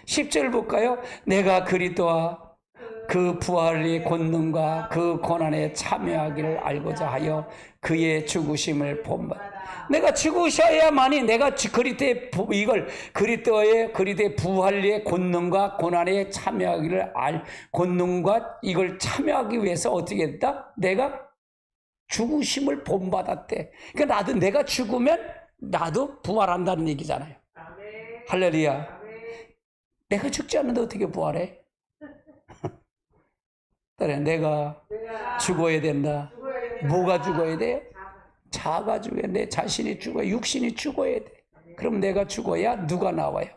10절 볼까요? 내가 그리스도와 그 부활의 권능과 그 고난에 참여하기를 알고자 하여 그의 죽으심을 본받아. 내가 죽으셔야만이 내가 그리스도의 그리스도의 부활의 권능과 고난에 참여하기를 권능과 이걸 참여하기 위해서 어떻게 했다? 내가 죽으심을 본받았대. 그러니까 나도 내가 죽으면 나도 부활한다는 얘기잖아요. 할렐루야. 내가 죽지 않는데 어떻게 부활해? 그래, 내가 죽어야 된다. 뭐가 죽어야 돼요? 자아가 죽어야 돼. 내 자신이 죽어야, 육신이 죽어야 돼. 그럼 내가 죽어야 누가 나와요?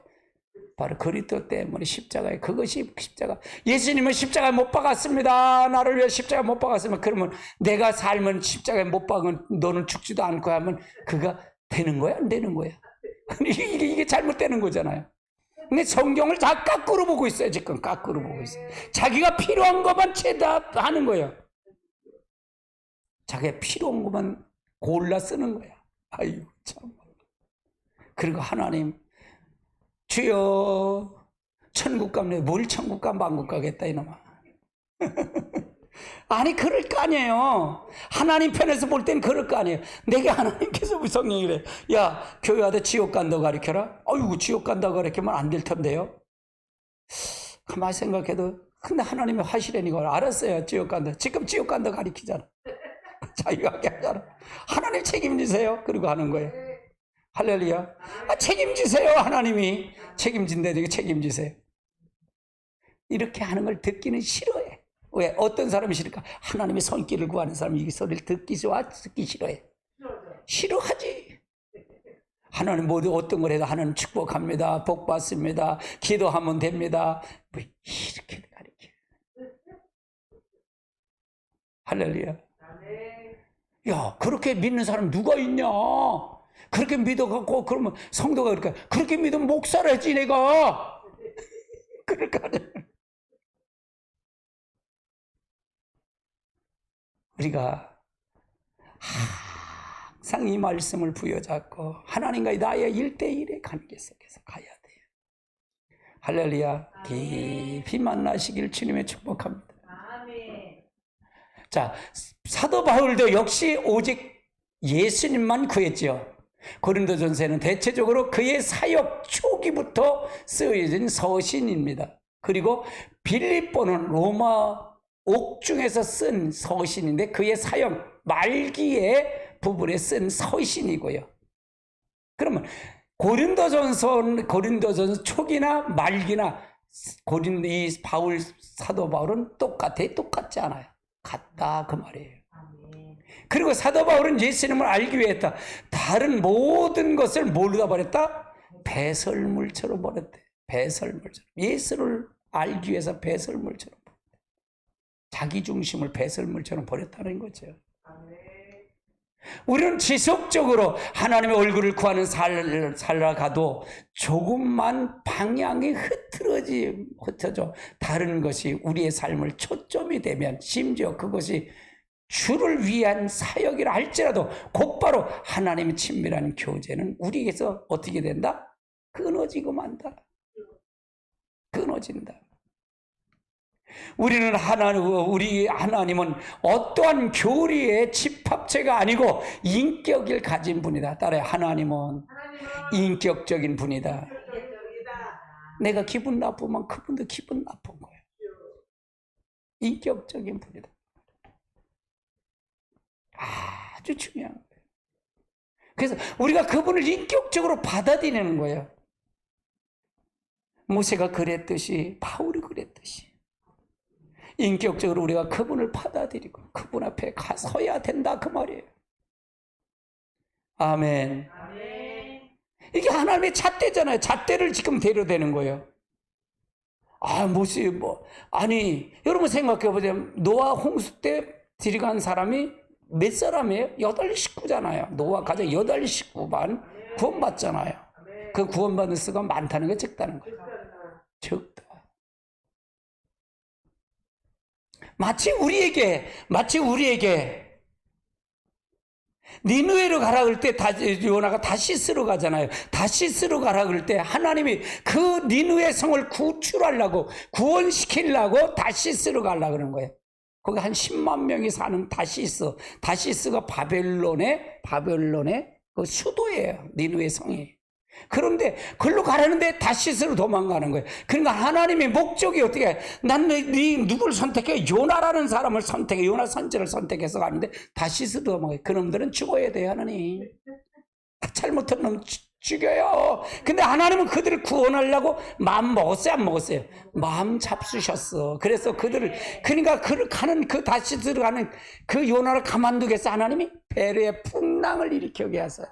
바로 그리스도 때문에 십자가에. 그것이 십자가. 예수님은 십자가에 못 박았습니다. 나를 위해 십자가에 못 박았으면, 그러면 내가 살면 십자가에 못 박은 너는 죽지도 않고 하면 그가 되는 거야? 안 되는 거야? 이게 잘못되는 거잖아요. 근데 성경을 다 거꾸로 보고 있어요. 지금 거꾸로 보고 있어요. 자기가 필요한 것만 채답하는 거예요. 자기가 필요한 것만 골라 쓰는 거야. 아이고 참. 그리고 하나님, 주여 천국 가면 뭘 천국 가면 만국 가겠다 이놈아. 아니 그럴 거 아니에요. 하나님 편에서 볼 땐 그럴 거 아니에요. 내게 하나님께서 우리 성령이래. 야 교회 와도 지옥 간다고 가르쳐라. 아이고 지옥 간다고 가르치면 안 될 텐데요. 가만히 생각해도 근데 하나님이 하시려니까 알았어요. 지옥 간다. 지금 지옥 간다고 가르치잖아. 자유하게 하잖아. 하나님 책임지세요. 그리고 하는 거예요. 할렐루야. 책임지세요. 하나님이 책임진대. 책임지세요. 이렇게 하는 걸 듣기는 싫어해. 왜? 어떤 사람이 싫을까? 하나님의 손길을 구하는 사람이 이 소리를 듣기 좋아? 듣기 싫어해? 싫어하지. 하나님 모두 어떤 걸 해도 하나님 축복합니다. 복 받습니다. 기도하면 됩니다. 뭐 이렇게 가르쳐. 할렐루야. 야, 그렇게 믿는 사람 누가 있냐? 그렇게 믿어갖고 그러면 성도가 그렇게 믿으면 목사를 했지 내가. 그럴 거 아니야. 우리가 항상 이 말씀을 부여잡고 하나님과 나의 1대1의 관계 속에서 가야 돼요. 할렐루야. 깊이 만나시길 주님의 축복합니다. 자, 사도 바울도 역시 오직 예수님만 구했지요. 고린도전서에는 대체적으로 그의 사역 초기부터 쓰여진 서신입니다. 그리고 빌립보는 로마 옥중에서 쓴 서신인데 그의 사역 말기의 부분에 쓴 서신이고요. 그러면 고린도전서 초기나 말기나 이 사도 바울은 똑같지 않아요. 같다 그 말이에요. 그리고 사도 바울은 예수님을 알기 위해 했다. 다른 모든 것을 뭘로 버렸다? 배설물처럼 버렸대. 배설물처럼. 예수를 알기 위해서 배설물처럼 버렸다. 자기 중심을 배설물처럼 버렸다는 거죠. 우리는 지속적으로 하나님의 얼굴을 구하는 살아가도 조금만 방향이 흩어져 다른 것이 우리의 삶을 초점이 되면, 심지어 그것이 주를 위한 사역이라 할지라도 곧바로 하나님의 친밀한 교제는 우리에게서 어떻게 된다? 끊어지고 만다. 끊어진다. 우리 하나님은 어떠한 교리의 집합체가 아니고 인격을 가진 분이다. 따라해, 하나님은 인격적인 분이다. 내가 기분 나쁘면 그분도 기분 나쁜 거예요. 인격적인 분이다. 아주 중요한 거예요. 그래서 우리가 그분을 인격적으로 받아들이는 거예요. 모세가 그랬듯이, 바울이 그랬듯이 인격적으로 우리가 그분을 받아들이고 그분 앞에 서야 된다, 그 말이에요. 아멘. 이게 하나님의 잣대잖아요. 잣대를 지금 대려대는 거예요. 모세 여러분 생각해보세요. 노아 홍수 때 들어간 사람이 몇 사람이에요? 8 식구잖아요. 노아 가족 8 식구만 구원받잖아요. 그 구원받은 수가 많다는 게 적다는 거예요. 적다. 마치 우리에게 니느웨로 가라 그럴 때 요나가 다시스로 가잖아요. 다시스로 가라 그럴 때 하나님이 그 니느웨 성을 구출하려고, 구원시키려고 다시스로 가려고 그러는 거예요. 거기 한 10만 명이 사는 다시스가 바벨론의 그 수도예요. 니느웨 성이. 그런데 글로 가라는데 다시스로 도망가는 거예요. 그러니까 하나님의 목적이 어떻게 해? 난 누구를 선택해? 요나라는 사람을 선택해. 요나 선지를 선택해서 가는데 다시스로 도망가요. 그놈들은 죽어야 돼요. 하나님 잘못한 놈 죽여요. 근데 하나님은 그들을 구원하려고 마음 먹었어요, 안 먹었어요? 마음 잡수셨어. 그래서 그러니까 가는 그 다시스로 가는 그 요나를 가만두겠어. 하나님이 배에 풍랑을 일으키게 하세요.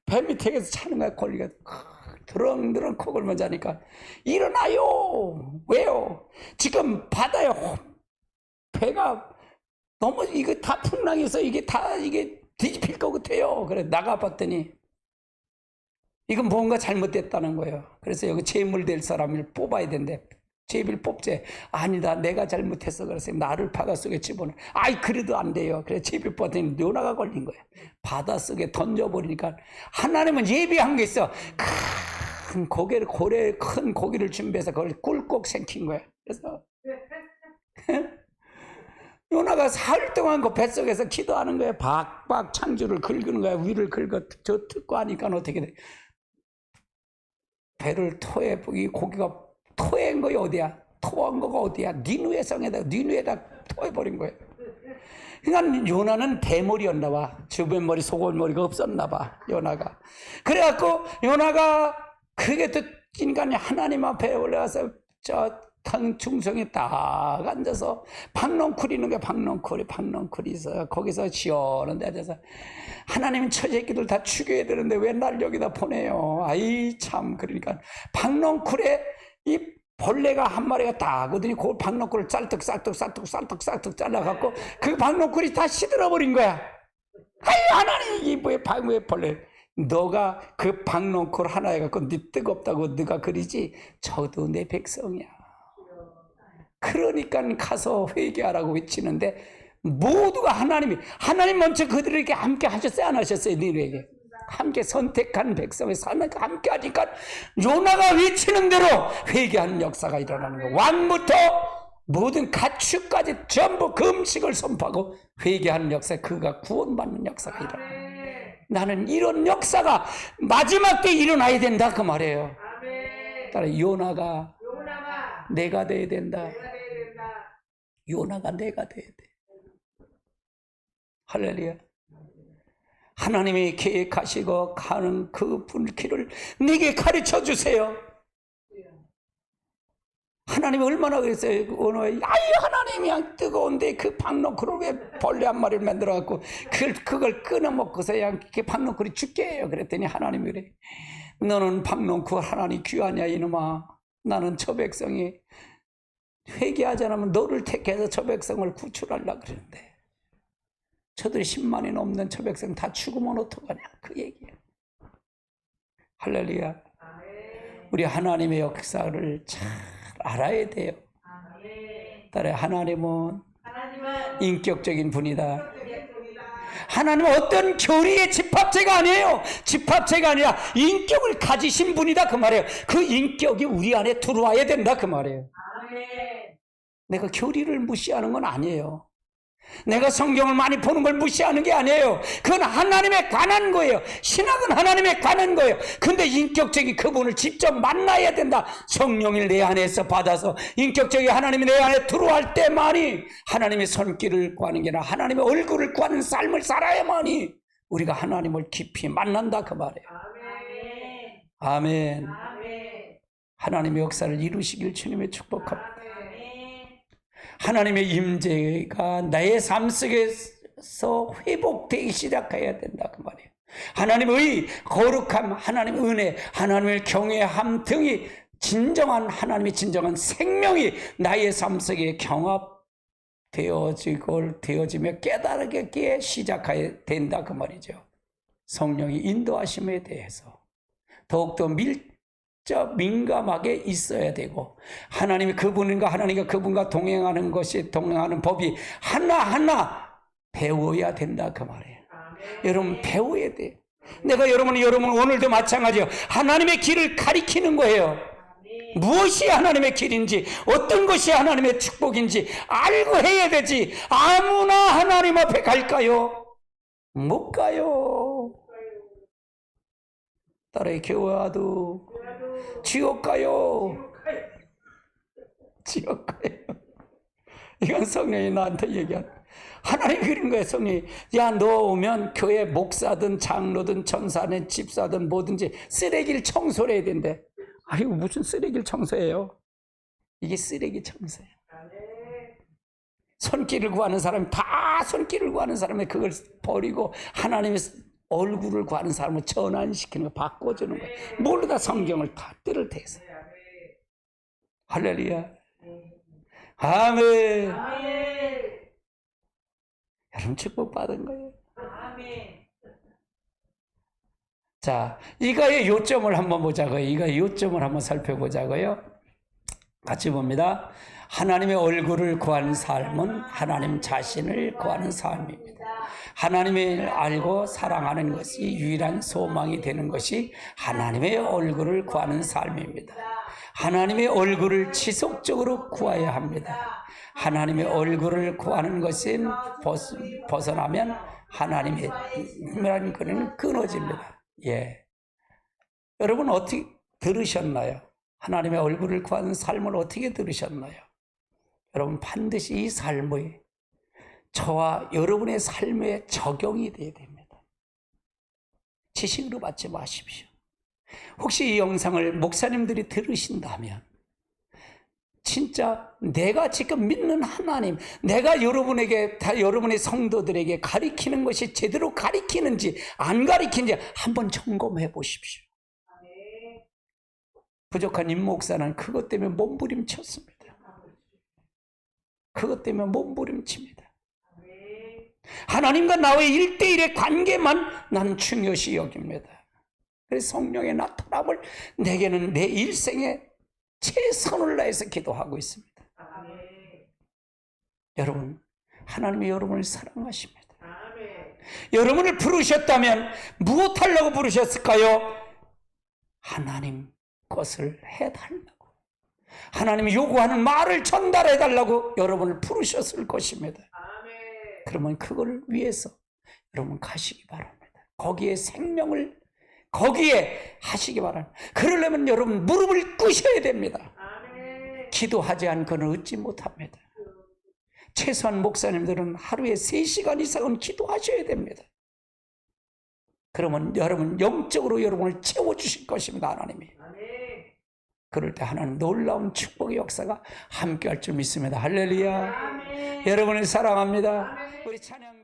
배 밑에서 자는 거야. 권리가 드렁드렁 코 골며 자니까 일어나요. 왜요? 지금 바다에 배가 너무 이거 다 풍랑해서 이게 뒤집힐 것 같아요. 그래 나가봤더니 이건 뭔가 잘못됐다는 거예요. 그래서 여기 제물 될 사람을 뽑아야 된대. 제비를 뽑지. 아니다, 내가 잘못했어. 그래서 나를 바닷속에 집어넣어. 그래도 안 돼요. 그래서 제비를 뽑더니 요나가 걸린 거예요. 바닷속에 던져버리니까 하나님은 예비한 게 있어. 큰 고기를 준비해서 그걸 꿀꺽 생긴 거예요. 그래서 요나가 사흘 동안 그 뱃속에서 기도하는 거예요. 박박 창조를 긁는 거예요. 위를 긁어 저 듣고 하니까 어떻게 돼? 배를 이 고기가 토한 거야 어디야? 토한 거가 어디야? 니느웨 성에다 토해버린 거예요. 그러니까 요나는 대머리였나 봐. 주변머리 속옷머리가 없었나 봐. 요나가. 그래갖고 요나가 그게 또 인간이 하나님 앞에 올라가서 중성에 딱 앉아서 박넝쿨 있는 게 박넝쿨이 있어요. 거기서 시원한 데 앉아서 하나님은 저 새끼들 다 죽여야 되는데 왜 날 여기다 보내요? 참. 그러니까 박넝쿨에 이 벌레가 한 마리가 딱 오더니 그 박넝쿨을 쌀떡 잘라갖고 그 박넝쿨이 다 시들어버린 거야. 하나님 이게 왜 벌레? 너가 그 박넝쿨 하나 해갖고 네 뜨겁다고 네가 그리지? 저도 내 백성이야. 그러니까 가서 회개하라고 외치는데 모두가 하나님 먼저 그들에게 함께 하셨어요? 안 하셨어요? 너희에게 함께 선택한 백성의 함께 하니까 요나가 외치는 대로 회개하는 역사가 일어나는 거예요. 왕부터 모든 가축까지 전부 금식을 선포하고 회개하는 역사, 그가 구원받는 역사가 일어나는 거예요. 나는 이런 역사가 마지막 때 일어나야 된다 그 말이에요. 따라 요나가 내가 돼야 된다. 요나가 내가 돼야 돼. 할렐루야. 하나님이 계획하시고 가는 그 불길을 내게 가르쳐 주세요. 하나님이 얼마나 그랬어요. 하나님이 뜨거운데 그 박넝쿨을 왜 벌레 한 마리를 만들어갖고 그걸 끊어먹고서 이렇게 박넝쿨이 죽게 해요. 그랬더니 하나님이 그래. 너는 박넝쿨 하나님 귀하냐 이놈아. 나는 저 백성이 회개하지 않으면 너를 택해서 저 백성을 구출하려고 그러는데 저들이 10만이 넘는 저 백성 다 죽으면 어떡하냐, 그 얘기예요. 할렐루야. 우리 하나님의 역사를 잘 알아야 돼요. 따라 하나님은 인격적인 분이다. 하나님은 어떤 교리의 집합체가 아니에요. 집합체가 아니라 인격을 가지신 분이다 그 말이에요. 그 인격이 우리 안에 들어와야 된다 그 말이에요. 내가 교리를 무시하는 건 아니에요. 내가 성경을 많이 보는 걸 무시하는 게 아니에요. 그건 하나님에 관한 거예요. 신학은 하나님에 관한 거예요. 근데 인격적인 그분을 직접 만나야 된다. 성령을 내 안에서 받아서 인격적인 하나님이 내 안에 들어갈 때만이 하나님의 손길을 구하는 게 아니라 하나님의 얼굴을 구하는 삶을 살아야만이 우리가 하나님을 깊이 만난다 그 말이에요. 아멘. 하나님의 역사를 이루시길 주님의 축복합니다. 하나님의 임재가 나의 삶 속에서 회복되기 시작해야 된다 그 말이에요. 하나님의 거룩함, 하나님의 은혜, 하나님의 경외함 등이 진정한 하나님의 진정한 생명이 나의 삶 속에 되어지며 깨달게 시작해야 된다 그 말이죠. 성령이 인도하심에 대해서 더욱더 민감하게 있어야 되고 하나님이 그분과 동행하는 법이 하나하나 배워야 된다 그 말이에요. 여러분 배워야 돼요. 내가 여러분 오늘도 마찬가지예요. 하나님의 길을 가리키는 거예요. 무엇이 하나님의 길인지 어떤 것이 하나님의 축복인지 알고 해야 되지. 아무나 하나님 앞에 갈까요? 못 가요. 딸의 교화도 지옥 가요. 지옥 가요. 이건 성령이 나한테 얘기한 하나님 그린 거예요. 성령이 야 너 오면 교회 목사든 장로든 천사든 집사든 뭐든지 쓰레기를 청소를 해야 된대. 아이고 무슨 쓰레기를 청소해요. 이게 쓰레기 청소예요. 손길을 구하는 사람이 다 손길을 구하는 사람이 그걸 버리고 하나님의 얼굴을 구하는 사람을 전환시키는 거, 바꿔주는 거예요. 모르다 성경을 다 뜰을 대서. 할렐루야. 아멘. 여러분 축복받은 거예요. 자, 이거의 요점을 한번 보자고요. 이거의 요점을 한번 살펴보자고요. 같이 봅니다. 하나님의 얼굴을 구하는 삶은 하나님 자신을 구하는 삶입니다. 하나님을 알고 사랑하는 것이 유일한 소망이 되는 것이 하나님의 얼굴을 구하는 삶입니다. 하나님의 얼굴을 지속적으로 구해야 합니다. 하나님의 얼굴을 구하는 것은 벗어나면 하나님이라는 것은 끊어집니다. 예. 여러분 어떻게 들으셨나요? 하나님의 얼굴을 구하는 삶을 어떻게 들으셨나요? 여러분 반드시 이 삶의 저와 여러분의 삶에 적용이 되어야 됩니다. 지식으로 받지 마십시오. 혹시 이 영상을 목사님들이 들으신다면 진짜 내가 지금 믿는 하나님, 내가 여러분의 성도들에게 가리키는 것이 제대로 가리키는지 안 가리키는지 한번 점검해 보십시오. 부족한 임 목사는 그것 때문에 몸부림쳤습니다. 그것 때문에 몸부림칩니다. 하나님과 나의 1대1의 관계만 난 중요시 여깁니다. 그래서 성령의 나타남을 내게는 내 일생에 최선을 다해서 기도하고 있습니다. 여러분, 하나님이 여러분을 사랑하십니다. 여러분을 부르셨다면 무엇하려고 부르셨을까요? 하나님 것을 해달라고, 하나님이 요구하는 말을 전달해달라고 여러분을 부르셨을 것입니다. 그러면 그걸 위해서 여러분 가시기 바랍니다. 거기에 생명을 거기에 하시기 바랍니다. 그러려면 여러분 무릎을 꿇으셔야 됩니다. 기도하지 않고는 얻지 못합니다. 최소한 목사님들은 하루에 3시간 이상은 기도하셔야 됩니다. 그러면 여러분 영적으로 여러분을 채워주실 것입니다. 하나님이. 그럴 때 하나님 놀라운 축복의 역사가 함께할 줄 믿습니다. 할렐루야. 여러분을 사랑합니다. 우리 찬양